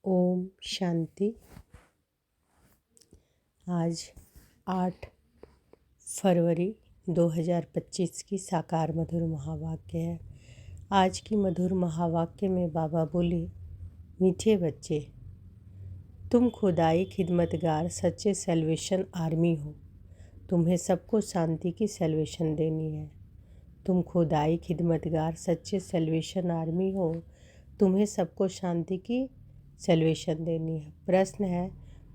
ओम शांति। आज 8 फरवरी 2025 की साकार मधुर महावाक्य है। आज की मधुर महावाक्य में बाबा बोले, मीठे बच्चे, तुम खुदाई खिदमतगार सच्चे सैल्वेशन आर्मी हो। तुम्हें सबको शांति की सैल्वेशन देनी है। तुम खुदाई खिदमतगार सच्चे सैल्वेशन आर्मी हो। तुम्हें सबको शांति की सैल्वेशन देनी है। प्रश्न है,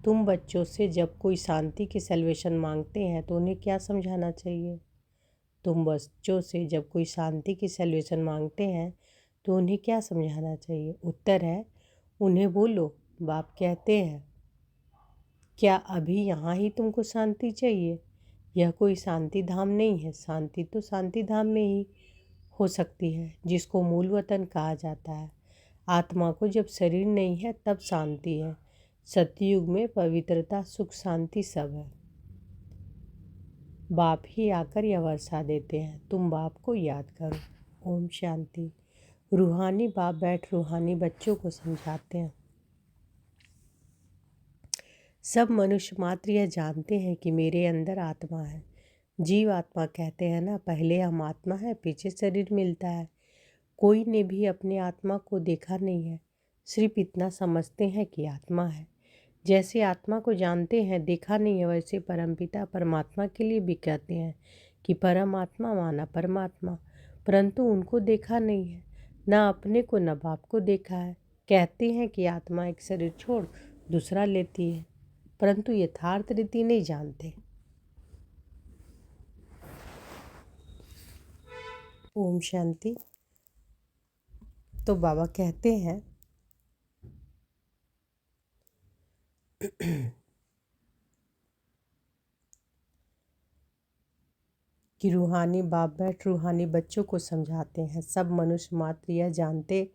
तुम बच्चों से जब कोई शांति की सैल्वेशन मांगते हैं तो उन्हें क्या समझाना चाहिए? तुम बच्चों से जब कोई शांति की सैल्वेशन मांगते हैं तो उन्हें क्या समझाना चाहिए? उत्तर है, उन्हें बोलो, बाप कहते हैं, क्या अभी यहाँ ही तुमको शांति चाहिए? यह कोई शांति धाम नहीं है। शांति तो शांति धाम में ही हो सकती है, जिसको मूल वतन कहा जाता है। आत्मा को जब शरीर नहीं है तब शांति है। सतयुग में पवित्रता, सुख, शांति सब है। बाप ही आकर यह वर्षा देते हैं। तुम बाप को याद करो। ओम शांति। रूहानी बाप बैठ रूहानी बच्चों को समझाते हैं। सब मनुष्य मात्र यह जानते हैं कि मेरे अंदर आत्मा है। जीव आत्मा कहते हैं ना, पहले हम आत्मा है, पीछे शरीर मिलता है। कोई ने भी अपने आत्मा को देखा नहीं है, सिर्फ इतना समझते हैं कि आत्मा है। जैसे आत्मा को जानते हैं, देखा नहीं है, वैसे परमपिता परमात्मा के लिए भी कहते हैं कि परमात्मा माना परमात्मा, परंतु उनको देखा नहीं है। ना अपने को न बाप को देखा है। कहते हैं कि आत्मा एक शरीर छोड़ दूसरा लेती है, परंतु यथार्थ रीति नहीं जानते। ओम शांति। तो बाबा कहते हैं कि रूहानी बाप बैठ रूहानी बच्चों को समझाते हैं। सब मनुष्य मात्र यह जानते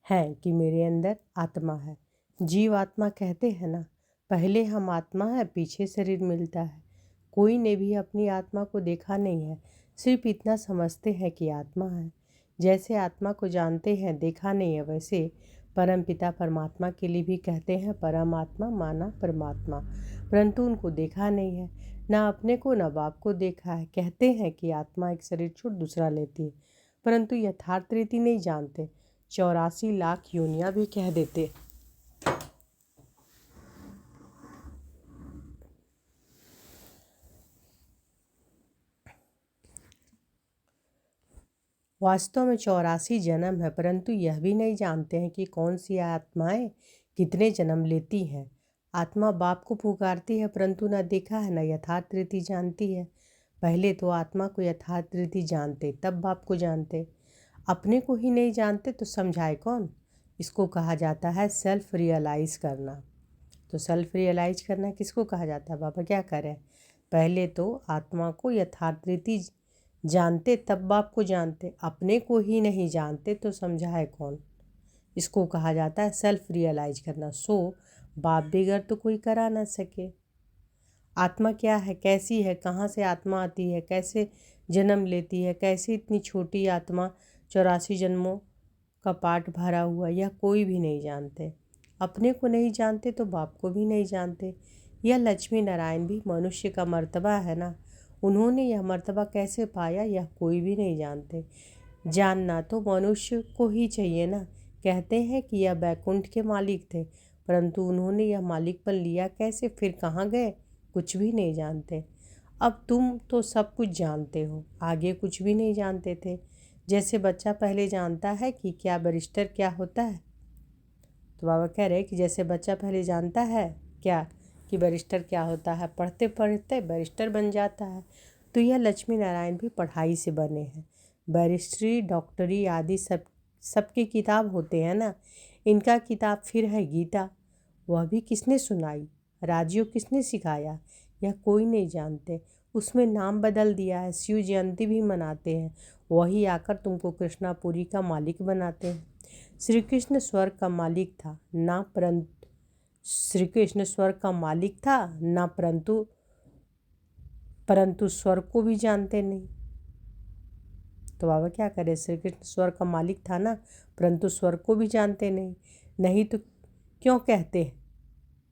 हैं कि मेरे अंदर आत्मा है। जीव आत्मा कहते हैं ना, पहले हम आत्मा है, पीछे शरीर मिलता है। कोई ने भी अपनी आत्मा को देखा नहीं है, सिर्फ इतना समझते हैं कि आत्मा है। जैसे आत्मा को जानते हैं, देखा नहीं है, वैसे परमपिता परमात्मा के लिए भी कहते हैं परमात्मा माना परमात्मा, परंतु उनको देखा नहीं है। ना अपने को न बाप को देखा है। कहते हैं कि आत्मा एक शरीर छोड़ दूसरा लेती है, परंतु यथार्थ रीति नहीं जानते। 84 लाख योनियां भी कह देते। वास्तव में 84 जन्म है, परंतु यह भी नहीं जानते हैं कि कौन सी आत्माएं कितने जन्म लेती हैं। आत्मा बाप को पुकारती है, परंतु न देखा है, न यथार्थ रीति जानती है। पहले तो आत्मा को यथार्थ रीति जानते, तब बाप को जानते। अपने को ही नहीं जानते तो समझाए कौन? इसको कहा जाता है सेल्फ रियलाइज़ करना। तो सेल्फ रियलाइज करना किसको कहा जाता है? बाबा क्या करें, पहले तो आत्मा को यथार्थ रीति जानते, तब बाप को जानते। अपने को ही नहीं जानते तो समझाए कौन? इसको कहा जाता है सेल्फ रियलाइज करना। सो बाप बगैर तो कोई करा ना सके। आत्मा क्या है, कैसी है, कहाँ से आत्मा आती है, कैसे जन्म लेती है, कैसे इतनी छोटी आत्मा 84 जन्मों का पाठ भरा हुआ, यह कोई भी नहीं जानते। अपने को नहीं जानते तो बाप को भी नहीं जानते। यह लक्ष्मी नारायण भी मनुष्य का मर्तबा है ना, उन्होंने यह मर्तबा कैसे पाया, यह कोई भी नहीं जानते। जानना तो मनुष्य को ही चाहिए ना। कहते हैं कि यह बैकुंठ के मालिक थे, परंतु उन्होंने यह मालिकपन लिया कैसे, फिर कहाँ गए, कुछ भी नहीं जानते। अब तुम तो सब कुछ जानते हो, आगे कुछ भी नहीं जानते थे। जैसे बच्चा पहले जानता है कि क्या बैरिस्टर क्या होता है, तो बाबा कह रहे कि जैसे बच्चा पहले जानता है क्या कि बैरिस्टर क्या होता है, पढ़ते पढ़ते बैरिस्टर बन जाता है। तो यह लक्ष्मी नारायण भी पढ़ाई से बने हैं। बैरिस्ट्री, डॉक्टरी आदि सबकी किताब होते हैं ना। इनका किताब फिर है गीता, वह भी किसने सुनाई, राजयोग किसने सिखाया, यह कोई नहीं जानते। उसमें नाम बदल दिया है, शिव जयंती भी मनाते हैं, वही आकर तुमको कृष्णापुरी का मालिक बनाते हैं। श्री कृष्ण स्वर्ग का मालिक था ना, परंतु श्री कृष्ण स्वर्ग का मालिक था ना, परंतु स्वर्ग को भी जानते नहीं। तो बाबा क्या करे, श्री कृष्ण स्वर्ग का मालिक था ना, परंतु स्वर्ग को भी जानते नहीं। नहीं तो क्यों कहते हैं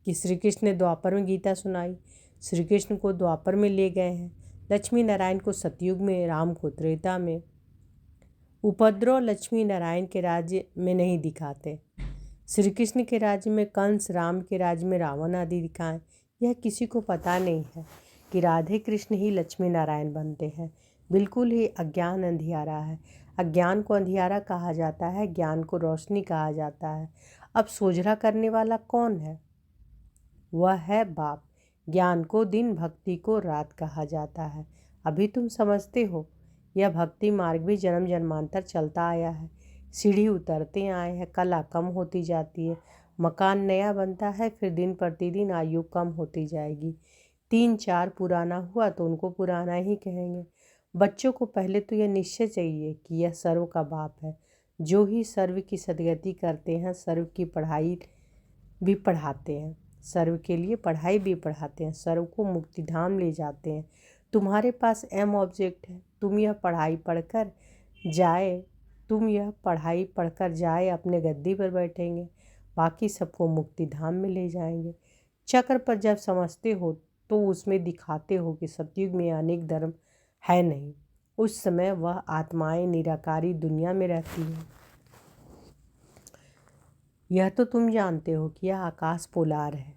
कि श्री कृष्ण ने द्वापर में गीता सुनाई? श्री कृष्ण को द्वापर में ले गए हैं, लक्ष्मी नारायण को सतयुग में, राम को त्रेता में। उपद्रव लक्ष्मी नारायण के राज्य में नहीं दिखाते। श्री कृष्ण के राज्य में कंस, राम के राज्य में रावण आदि दिखाएं। यह किसी को पता नहीं है कि राधे कृष्ण ही लक्ष्मी नारायण बनते हैं। बिल्कुल ही अज्ञान अंधियारा है। अज्ञान को अंधियारा कहा जाता है, ज्ञान को रोशनी कहा जाता है। अब सोझरा करने वाला कौन है? वह है बाप। ज्ञान को दिन, भक्ति को रात कहा जाता है। अभी तुम समझते हो। यह भक्ति मार्ग भी जन्म जन्मांतर चलता आया है। सीढ़ी उतरते आए हैं, कला कम होती जाती है, मकान नया बनता है, फिर दिन प्रतिदिन आयु कम होती जाएगी। 3-4 पुराना हुआ तो उनको पुराना ही कहेंगे। बच्चों को पहले तो यह निश्चय चाहिए कि यह सर्व का बाप है, जो ही सर्व की सदगति करते हैं, सर्व की पढ़ाई भी पढ़ाते हैं, सर्व के लिए पढ़ाई भी पढ़ाते हैं, सर्व को मुक्तिधाम ले जाते हैं। तुम्हारे पास एम ऑब्जेक्ट है। तुम यह पढ़ाई पढ़कर जाए अपने गद्दी पर बैठेंगे, बाकी सबको मुक्तिधाम में ले जाएंगे। चक्र पर जब समझते हो तो उसमें दिखाते हो कि सतयुग में अनेक धर्म है नहीं। उस समय वह आत्माएं निराकारी दुनिया में रहती हैं। यह तो तुम जानते हो कि यह आकाश पोलार है।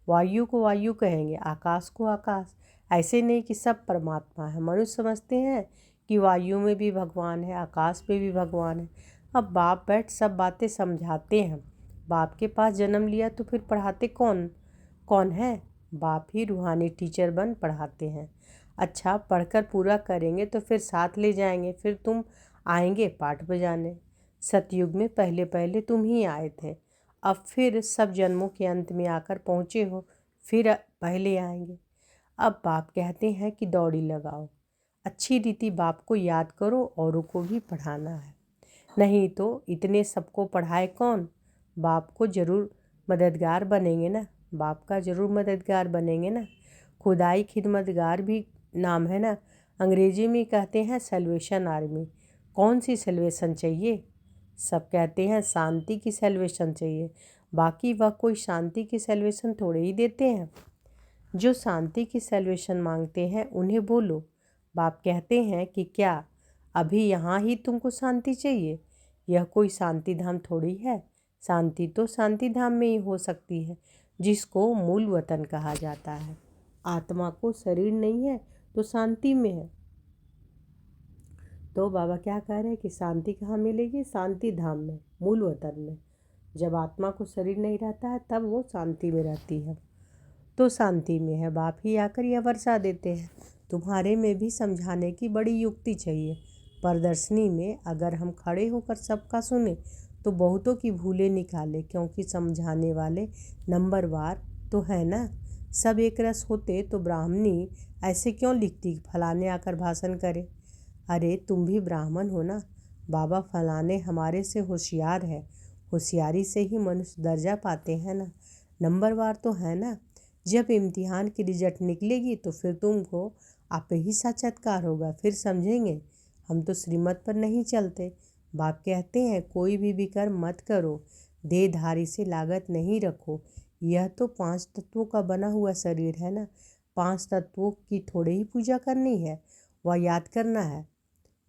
वायु को वायु कहेंगे, आकाश को आकाश। ऐसे नहीं कि सब परमात्मा है। मनुष्य समझते हैं कि वायु में भी भगवान है, आकाश में भी भगवान है। अब बाप बैठ सब बातें समझाते हैं। बाप के पास जन्म लिया तो फिर पढ़ाते कौन है? बाप ही रूहानी टीचर बन पढ़ाते हैं। अच्छा, पढ़कर पूरा करेंगे तो फिर साथ ले जाएंगे, फिर तुम आएंगे पाठ बजाने। सतयुग में पहले पहले तुम ही आए थे, अब फिर सब जन्मों के अंत में आकर पहुँचे हो, फिर पहले आएंगे। अब बाप कहते हैं कि दौड़ी लगाओ, अच्छी रीति बाप को याद करो, औरों को भी पढ़ाना है। नहीं तो इतने सबको पढ़ाए कौन? बाप को ज़रूर मददगार बनेंगे ना, बाप का ज़रूर मददगार बनेंगे ना। खुदाई खिदमतगार भी नाम है ना। अंग्रेजी में कहते हैं सैल्वेशन आर्मी। कौन सी सैल्वेशन चाहिए? सब कहते हैं शांति की सैल्वेशन चाहिए, बाकी वह कोई शांति की सैल्वेशन थोड़े ही देते हैं। जो शांति की सैल्वेशन मांगते हैं उन्हें बोलो। बाप कहते हैं कि क्या अभी यहाँ ही तुमको शांति चाहिए? यह कोई शांति धाम थोड़ी है। शांति तो शांति धाम में ही हो सकती है, जिसको मूल वतन कहा जाता है। आत्मा को शरीर नहीं है तो शांति में है। तो बाबा क्या कह रहे हैं कि शांति कहाँ मिलेगी? शांति धाम में, मूल वतन में। जब आत्मा को शरीर नहीं रहता है तब वो शांति में रहती है, तो शांति में है। बाप ही आकर यह वर्षा देते हैं। तुम्हारे में भी समझाने की बड़ी युक्ति चाहिए। प्रदर्शनी में अगर हम खड़े होकर सबका सुने तो बहुतों की भूलें निकाले, क्योंकि समझाने वाले नंबरवार तो है ना। सब एक रस होते तो ब्राह्मणी ऐसे क्यों लिखती फलाने आकर भाषण करे? अरे तुम भी ब्राह्मण हो ना। बाबा फलाने हमारे से होशियार है। होशियारी से ही मनुष्य दर्जा पाते हैं ना। नंबरवार तो है ना। जब इम्तिहान की रिजल्ट निकलेगी तो फिर तुमको आप ही साक्षात्कार होगा, फिर समझेंगे। हम तो श्रीमत पर नहीं चलते। बाप कहते हैं कोई भी विकर मत करो, देहधारी से लागत नहीं रखो। यह तो 5 तत्वों का बना हुआ शरीर है ना। 5 तत्वों की थोड़े ही पूजा करनी है, वह याद करना है।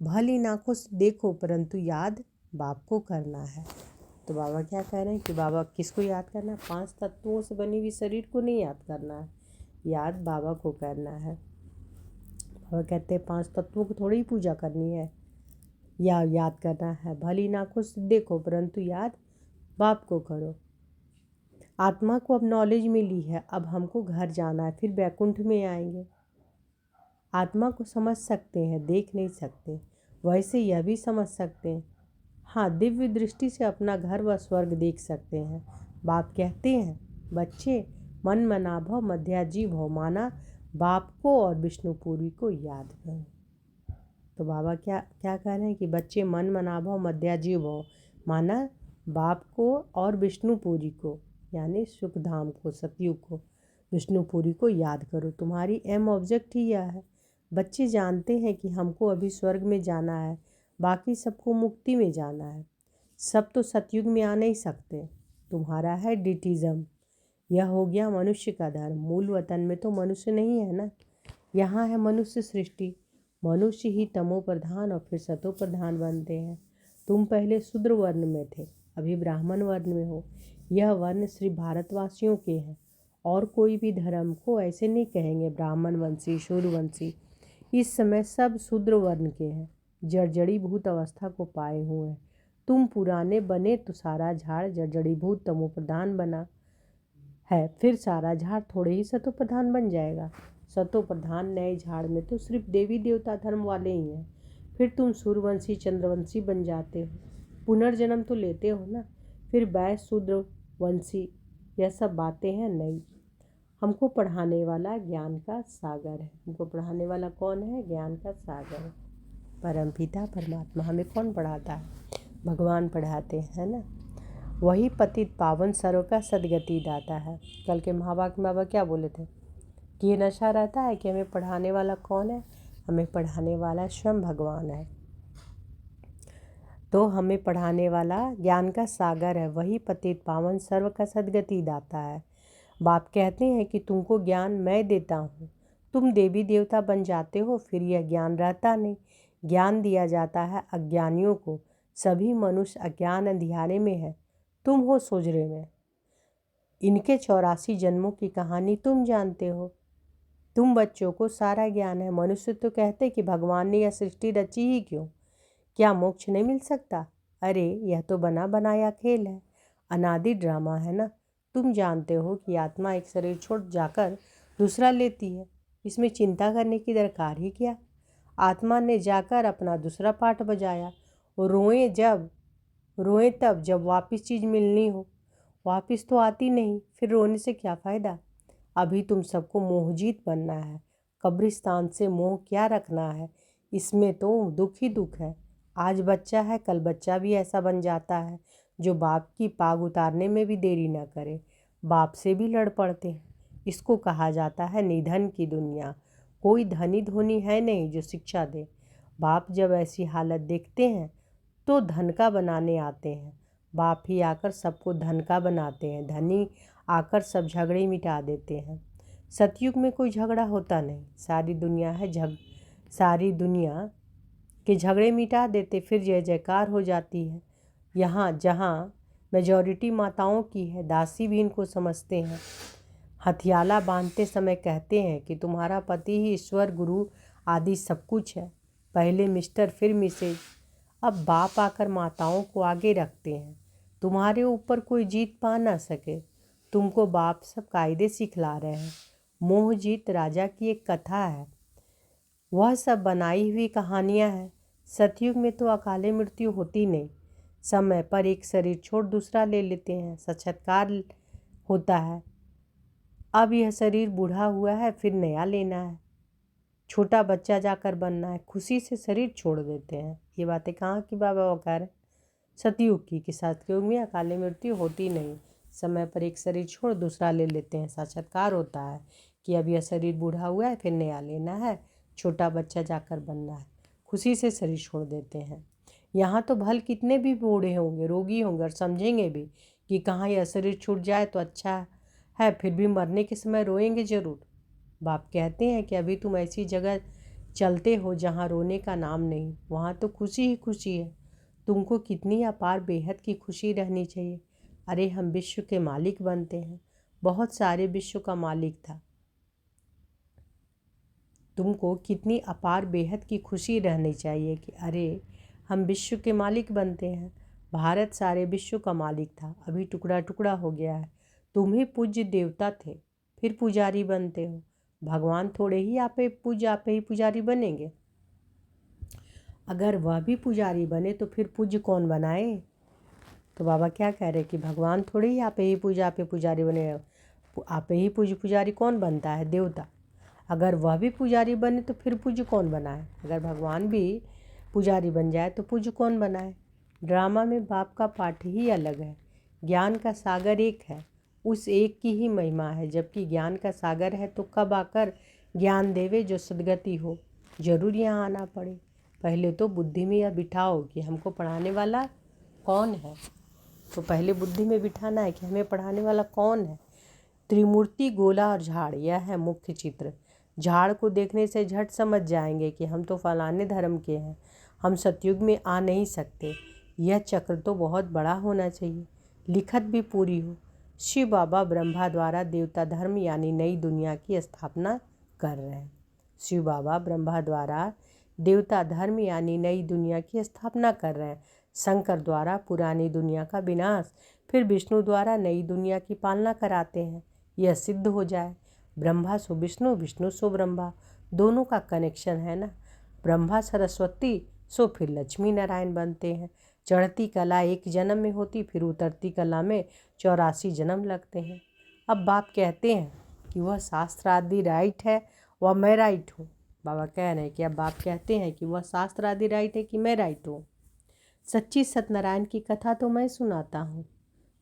भली आंखों से देखो परंतु याद बाप को करना है। तो बाबा क्या कह रहे हैं कि बाबा किसको याद करना है? 5 तत्वों से बनी हुई शरीर को नहीं याद करना है, याद बाबा को करना है। बाबा कहते हैं 5 तत्वों को थोड़ी ही पूजा करनी है या याद करना है। भली आंखों से देखो परंतु याद बाप को करो। आत्मा को अब नॉलेज मिली है, अब हमको घर जाना है, फिर बैकुंठ में आएंगे। आत्मा को समझ सकते हैं, देख नहीं सकते। वैसे यह भी समझ सकते हैं, हाँ, दिव्य दृष्टि से अपना घर व स्वर्ग देख सकते हैं। बाप कहते हैं बच्चे मन मना भव मध्याजी भव, माना बाप को और विष्णुपुरी को याद करो। तो बाबा क्या क्या कह रहे हैं कि बच्चे मन मना भव मध्याजी भव, माना बाप को और विष्णुपुरी को, यानी सुखधाम को, सतयुग को, विष्णुपुरी को याद करो। तुम्हारी एम ऑब्जेक्ट ही यह है। बच्चे जानते हैं कि हमको अभी स्वर्ग में जाना है, बाकी सबको मुक्ति में जाना है। सब तो सतयुग में आ नहीं सकते। तुम्हारा है डिटिज्म। यह हो गया मनुष्य का धर्म। मूल वतन में तो मनुष्य नहीं है ना, यहाँ है मनुष्य सृष्टि। मनुष्य ही तमो प्रधान और फिर सतो प्रधान बनते हैं। तुम पहले शूद्र वर्ण में थे, अभी ब्राह्मण वर्ण में हो। यह वर्ण सिर्फ भारतवासियों के हैं, और कोई भी धर्म को ऐसे नहीं कहेंगे ब्राह्मण वंशी शूद्रवंशी। इस समय सब शूद्र वर्ण के हैं, जर्जड़ी भूत अवस्था को पाए हुए हैं। तुम पुराने बने तो सारा झाड़ जर्जड़ी भूत तमो प्रधान बना है, फिर सारा झाड़ थोड़े ही सतो प्रधान बन जाएगा। सतो प्रधान नए झाड़ में तो सिर्फ देवी देवता धर्म वाले ही हैं। फिर तुम सूर्यवंशी चंद्रवंशी बन जाते हो, पुनर्जन्म तो लेते हो ना। फिर वैश्य शूद्र वंशी, यह सब बातें हैं नई। हमको पढ़ाने वाला ज्ञान का सागर है। हमको पढ़ाने वाला कौन है? ज्ञान का सागर, परमपिता परमात्मा। हमें कौन पढ़ाता है? भगवान पढ़ाते हैं ना। वही पतित पावन सर्व का सदगति दाता है। कल के बाबा क्या बोले थे कि ये नशा रहता है कि हमें पढ़ाने वाला कौन है? हमें पढ़ाने वाला स्वयं भगवान है। तो हमें पढ़ाने वाला ज्ञान का सागर है, वही पतित पावन सर्व का सदगति दाता है। बाप कहते हैं कि तुमको ज्ञान मैं देता हूँ, तुम देवी देवता बन जाते हो, फिर यह ज्ञान रहता नहीं। ज्ञान दिया जाता है अज्ञानियों को। सभी मनुष्य अज्ञान अंधियारे में है, तुम हो सोजरे में। इनके 84 जन्मों की कहानी तुम जानते हो। तुम बच्चों को सारा ज्ञान है। मनुष्य तो कहते कि भगवान ने यह सृष्टि रची ही क्यों? क्या मोक्ष नहीं मिल सकता? अरे यह तो बना बनाया खेल है, अनादि ड्रामा है ना। तुम जानते हो कि आत्मा एक शरीर छोड़ जाकर दूसरा लेती है, इसमें चिंता करने की दरकार ही क्या? आत्मा ने जाकर अपना दूसरा पाठ बजाया, और रोएं तब जब वापस चीज़ मिलनी हो। वापस तो आती नहीं, फिर रोने से क्या फ़ायदा? अभी तुम सबको मोहजीत बनना है। कब्रिस्तान से मोह क्या रखना है? इसमें तो दुख ही दुख है। आज बच्चा है, कल बच्चा भी ऐसा बन जाता है जो बाप की पाग उतारने में भी देरी न करे, बाप से भी लड़ पड़ते हैं। इसको कहा जाता है निधन की दुनिया। कोई धनी धोनी है नहीं जो शिक्षा दे। बाप जब ऐसी हालत देखते हैं तो धन का बनाने आते हैं। बाप ही आकर सबको धन का बनाते हैं, धनी आकर सब झगड़े मिटा देते हैं। सतयुग में कोई झगड़ा होता नहीं, सारी दुनिया के झगड़े मिटा देते, फिर जय जयकार हो जाती है। यहाँ जहाँ मेजॉरिटी माताओं की है, दासी भी इनको समझते हैं। हथियाला बांधते समय कहते हैं कि तुम्हारा पति ही ईश्वर गुरु आदि सब कुछ है। पहले मिस्टर फिर मिसेज। अब बाप आकर माताओं को आगे रखते हैं। तुम्हारे ऊपर कोई जीत पा ना सके। तुमको बाप सब कायदे सिखला रहे हैं। मोह जीत राजा की एक कथा है, वह सब बनाई हुई कहानियां हैं। सतयुग में तो अकाले मृत्यु होती नहीं, समय पर एक शरीर छोड़ दूसरा ले लेते हैं, साक्षात्कार होता है। अब यह शरीर बूढ़ा हुआ है, फिर नया लेना है, छोटा बच्चा जाकर बनना है, खुशी से शरीर छोड़ देते हैं। ये बातें कहाँ की बाबा कह रहे? सतयुग की, कि सतयुग में अकाले मृत्यु होती नहीं, समय पर एक शरीर छोड़ दूसरा ले लेते हैं, साक्षात्कार होता है कि अब यह शरीर बूढ़ा हुआ है, फिर नया लेना है, छोटा बच्चा जाकर बनना है, खुशी से शरीर छोड़ देते हैं। यहाँ तो भल कितने भी बूढ़े होंगे, रोगी होंगे, और समझेंगे भी कि कहाँ यह शरीर छूट जाए तो अच्छा है, फिर भी मरने के समय रोएंगे ज़रूर। बाप कहते हैं कि अभी तुम ऐसी जगह चलते हो जहाँ रोने का नाम नहीं, वहाँ तो खुशी ही खुशी है। तुमको कितनी अपार बेहद की खुशी रहनी चाहिए। अरे हम विश्व के मालिक बनते हैं, बहुत सारे विश्व का मालिक था। तुमको कितनी अपार बेहद की खुशी रहनी चाहिए कि अरे हम विश्व के मालिक बनते हैं। भारत सारे विश्व का मालिक था, अभी टुकड़ा टुकड़ा हो गया है। तुम ही पूज्य देवता थे, फिर पुजारी बनते हो। भगवान थोड़े ही आप ही पुजारी बनेंगे। अगर वह भी पुजारी बने तो फिर पूज्य कौन बनाए? तो बाबा क्या कह रहे कि भगवान थोड़े ही आप ही पुजारी बने। आप ही पुजारी कौन बनता है? देवता। अगर वह भी पुजारी बने तो फिर पूज्य कौन बनाए? अगर भगवान भी पुजारी बन जाए तो पूज्य कौन बनाए? ड्रामा में बाप का पाठ ही अलग है। ज्ञान का सागर एक है, उस एक की ही महिमा है। जबकि ज्ञान का सागर है तो कब आकर ज्ञान देवे जो सदगति हो। जरूर यहाँ आना पड़े। पहले तो बुद्धि में यह बिठाओ कि हमको पढ़ाने वाला कौन है। तो पहले बुद्धि में बिठाना है कि हमें पढ़ाने वाला कौन है। त्रिमूर्ति, गोला और झाड़, यह है मुख्य चित्र। झाड़ को देखने से झट समझ जाएंगे कि हम तो फलाने धर्म के हैं, हम सतयुग में आ नहीं सकते। यह चक्र तो बहुत बड़ा होना चाहिए, लिखत भी पूरी हो। शिव बाबा ब्रह्मा द्वारा देवता धर्म यानी नई दुनिया की स्थापना कर रहे हैं। शिव बाबा ब्रह्मा द्वारा देवता धर्म यानी नई दुनिया की स्थापना कर रहे हैं। शंकर द्वारा पुरानी दुनिया का विनाश, फिर विष्णु द्वारा नई दुनिया की पालना कराते हैं। यह सिद्ध हो जाए। ब्रह्मा सो विष्णु, विष्णु सो ब्रह्मा, दोनों का कनेक्शन है ना। ब्रह्मा सरस्वती सो फिर लक्ष्मी नारायण बनते हैं। चढ़ती कला एक जन्म में होती, फिर उतरती कला में 84 जन्म लगते हैं। अब बाप कहते हैं कि वह शास्त्र आदि राइट है वह मैं राइट हूँ। बाबा कह रहे हैं कि अब बाप कहते हैं कि वह शास्त्र आदि राइट है कि मैं राइट हूँ। सच्ची सत्यनारायण की कथा तो मैं सुनाता हूँ।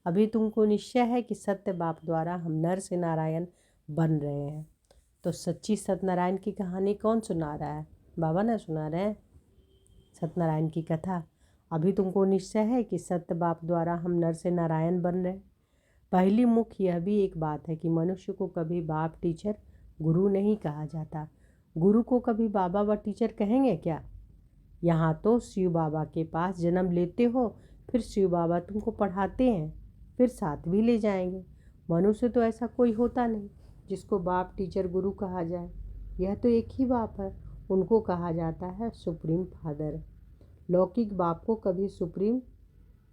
अभी तुमको निश्चय है कि सत्य बाप द्वारा हम नर से नारायण बन रहे हैं। तो सच्ची सत्यनारायण की कहानी कौन सुना रहा है? बाबा ना सुना रहे हैं सत्यनारायण की कथा। अभी तुमको निश्चय है कि सत्य बाप द्वारा हम नर से नारायण बन रहे हैं। पहली मुख्य यह भी एक बात है कि मनुष्य को कभी बाप, टीचर, गुरु नहीं कहा जाता। गुरु को कभी बाबा व टीचर कहेंगे क्या? यहाँ तो शिव बाबा के पास जन्म लेते हो, फिर शिव बाबा तुमको पढ़ाते हैं, फिर साथ भी ले जाएंगे। मनुष्य तो ऐसा कोई होता नहीं जिसको बाप, टीचर, गुरु कहा जाए। यह तो एक ही बाप है, उनको कहा जाता है सुप्रीम फादर। लौकिक बाप को कभी सुप्रीम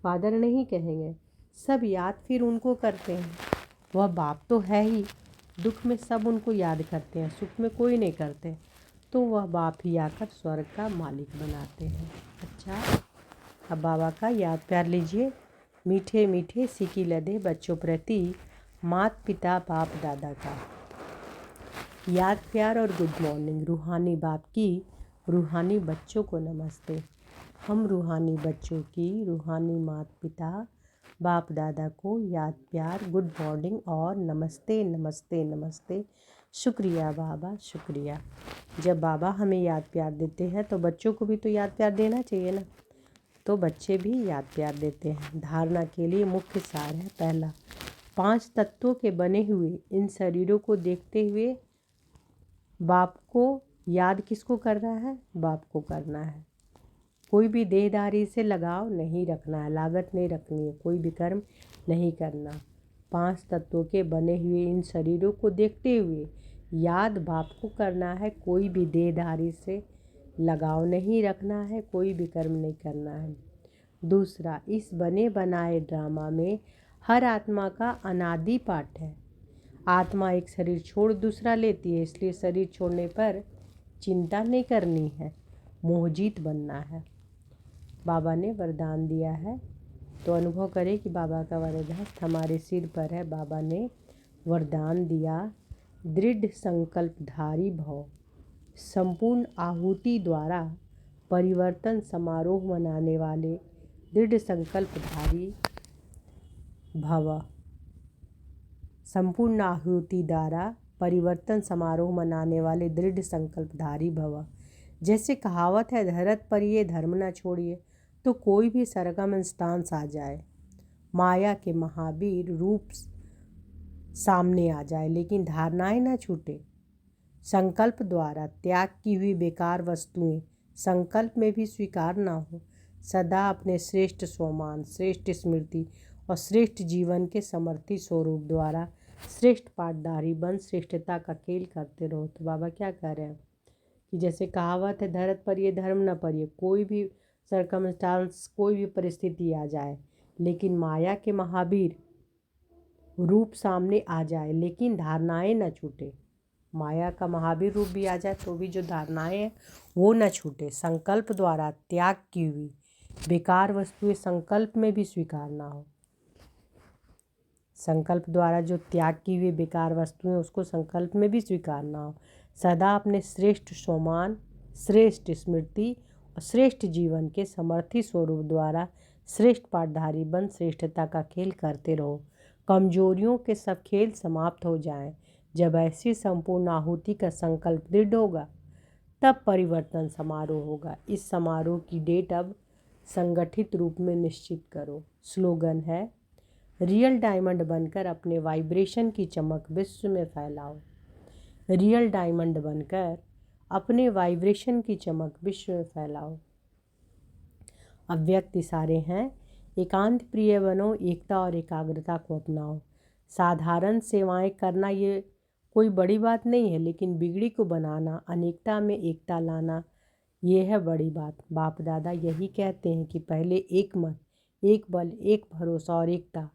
फादर नहीं कहेंगे, सब याद फिर उनको करते हैं। वह बाप तो है ही, दुख में सब उनको याद करते हैं, सुख में कोई नहीं करते, तो वह बाप ही आकर स्वर्ग का मालिक बनाते हैं। अच्छा, अब बाबा का याद प्यार लीजिए। मीठे मीठे सिकी लदे बच्चों प्रति माता पिता बाप दादा का याद प्यार और गुड मॉर्निंग। रूहानी बाप की रूहानी बच्चों को नमस्ते। हम रूहानी बच्चों की रूहानी माता पिता बाप दादा को याद प्यार, गुड मॉर्निंग और नमस्ते नमस्ते नमस्ते। शुक्रिया बाबा, शुक्रिया। जब बाबा हमें याद प्यार देते हैं तो बच्चों को भी तो याद प्यार देना चाहिए ना, तो बच्चे भी याद प्यार देते हैं। धारणा के लिए मुख्य सार है। पहला, 5 तत्वों के बने हुए इन शरीरों को देखते हुए बाप को याद किसको करना है? बाप को करना है। कोई भी देहधारी से लगाव नहीं रखना है, लागत नहीं रखनी है, कोई भी कर्म नहीं करना। 5 तत्वों के बने हुए इन शरीरों को देखते हुए याद बाप को करना है। कोई भी देहधारी से लगाव नहीं रखना है, कोई भी कर्म नहीं करना है। दूसरा, इस बने बनाए ड्रामा में हर आत्मा का अनादि पाठ है। आत्मा एक शरीर छोड़ दूसरा लेती है, इसलिए शरीर छोड़ने पर चिंता नहीं करनी है, मोहजीत बनना है। बाबा ने वरदान दिया है, तो अनुभव करें कि बाबा का वरदान हमारे सिर पर है। बाबा ने वरदान दिया, दृढ़ संकल्पधारी भव, संपूर्ण आहुति द्वारा परिवर्तन समारोह मनाने वाले दृढ़ संकल्पधारी भव। संपूर्ण आहुति द्वारा परिवर्तन समारोह मनाने वाले दृढ़ संकल्पधारी भव। जैसे कहावत है, धरत पर ये धर्म न छोड़िए, तो कोई भी सरकमस्टांस आ जाए, माया के महावीर रूप सामने आ जाए, लेकिन धारणाएं न छूटे। संकल्प द्वारा त्याग की हुई बेकार वस्तुएं संकल्प में भी स्वीकार न हो। सदा अपने श्रेष्ठ स्वमान, श्रेष्ठ स्मृति और श्रेष्ठ जीवन के समर्थी स्वरूप द्वारा श्रेष्ठ पाठधारी बन श्रेष्ठता का खेल करते रहो। तो बाबा क्या कह रहे हैं कि जैसे कहावत है, धरत पर ये धर्म न परिए, कोई भी सरकमस्टांस, कोई भी परिस्थिति आ जाए, लेकिन माया के महावीर रूप सामने आ जाए, लेकिन धारणाएं न छूटे। माया का महावीर रूप भी आ जाए तो भी जो धारणाएं हैं वो न छूटे। संकल्प द्वारा त्याग की हुई बेकार वस्तुएं संकल्प में भी स्वीकार ना हो। संकल्प द्वारा जो त्याग की हुई बेकार वस्तुएं उसको संकल्प में भी स्वीकार ना हो। सदा अपने श्रेष्ठ स्वमान, श्रेष्ठ स्मृति और श्रेष्ठ जीवन के समर्थी स्वरूप द्वारा श्रेष्ठ पाठधारी बन श्रेष्ठता का खेल करते रहो। कमजोरियों के सब खेल समाप्त हो जाएं। जब ऐसी संपूर्ण आहुति का संकल्प दृढ़ होगा तब परिवर्तन समारोह होगा। इस समारोह की डेट अब संगठित रूप में निश्चित करो। स्लोगन है, रियल डायमंड बनकर अपने वाइब्रेशन की चमक विश्व में फैलाओ। रियल डायमंड बनकर अपने वाइब्रेशन की चमक विश्व में फैलाओ। अव्यक्त इशारे हैं, एकांत प्रिय बनो, एकता और एकाग्रता को अपनाओ। साधारण सेवाएं करना ये कोई बड़ी बात नहीं है, लेकिन बिगड़ी को बनाना, अनेकता में एकता लाना, ये है बड़ी बात। बाप दादा यही कहते हैं कि पहले एक मन, एक बल, एक भरोसा और एकता,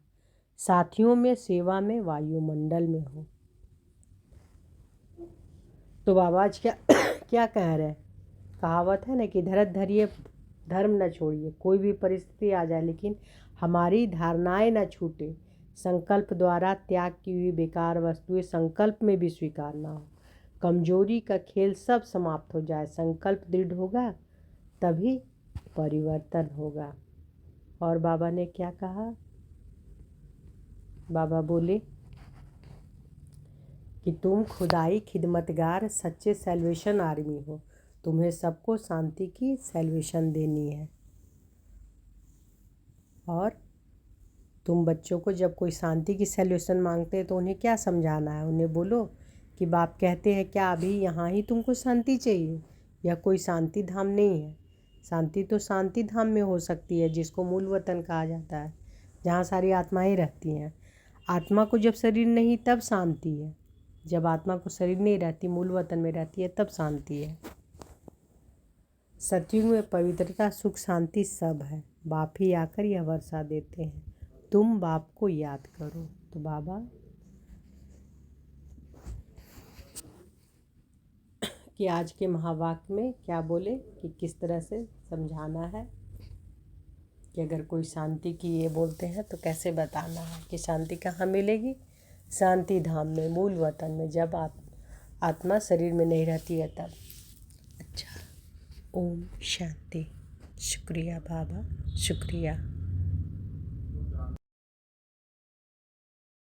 साथियों में, सेवा में, वायुमंडल में हो। तो बाबा आज क्या क्या कह रहे हैं? कहावत है ना कि धरत धरिए धर्म न छोड़िए। कोई भी परिस्थिति आ जाए लेकिन हमारी धारणाएं न छूटे। संकल्प द्वारा त्याग की हुई बेकार वस्तुएं संकल्प में भी स्वीकार ना हो। कमजोरी का खेल सब समाप्त हो जाए। संकल्प दृढ़ होगा तभी परिवर्तन होगा। और बाबा ने क्या कहा? बाबा बोले कि तुम खुदाई खिदमतगार सच्चे सैल्वेशन आर्मी हो। तुम्हें सबको शांति की सैल्वेशन देनी है। और तुम बच्चों को जब कोई शांति की सैल्वेशन मांगते हैं तो उन्हें क्या समझाना है? उन्हें बोलो कि बाप कहते हैं क्या अभी यहाँ ही तुमको शांति चाहिए? यह कोई शांति धाम नहीं है। शांति तो शांति धाम में हो सकती है, जिसको मूल वतन कहा जाता है, जहाँ सारी आत्माएं रहती हैं। आत्मा को जब शरीर नहीं तब शांति है। जब आत्मा को शरीर नहीं रहती, मूल वतन में रहती है, तब शांति है। सतयुग में पवित्रता, सुख, शांति सब है। बाप ही आकर यह वर्षा देते हैं। तुम बाप को याद करो। तो बाबा कि आज के महावाक्य में क्या बोले कि किस तरह से समझाना है कि अगर कोई शांति की ये बोलते हैं तो कैसे बताना है कि शांति कहाँ मिलेगी? शांति धाम में, मूल वतन में, जब आत्मा शरीर में नहीं रहती है तब। अच्छा, ओम शांति। शुक्रिया बाबा, शुक्रिया।